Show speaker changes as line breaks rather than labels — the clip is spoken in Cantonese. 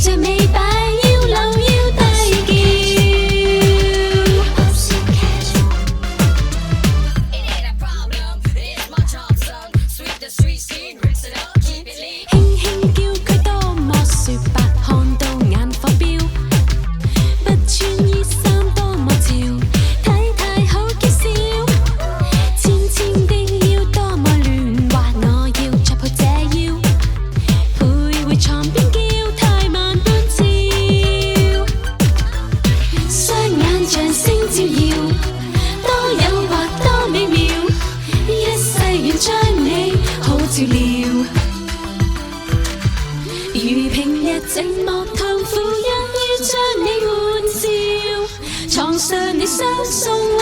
像美擺腰扭腰低叫。輕輕叫佢多麼雪白，看到眼火飆。不穿衣衫多麼潮，體態好嬌小。纖纖的腰多麼亂滑，我要再抱這腰，徘徊床邊叫太慢半照。雙眼像星照耀，多誘惑多美妙，一世願將你好照料。如平日寂寞痛苦，一於將你歡笑，床上你相送溫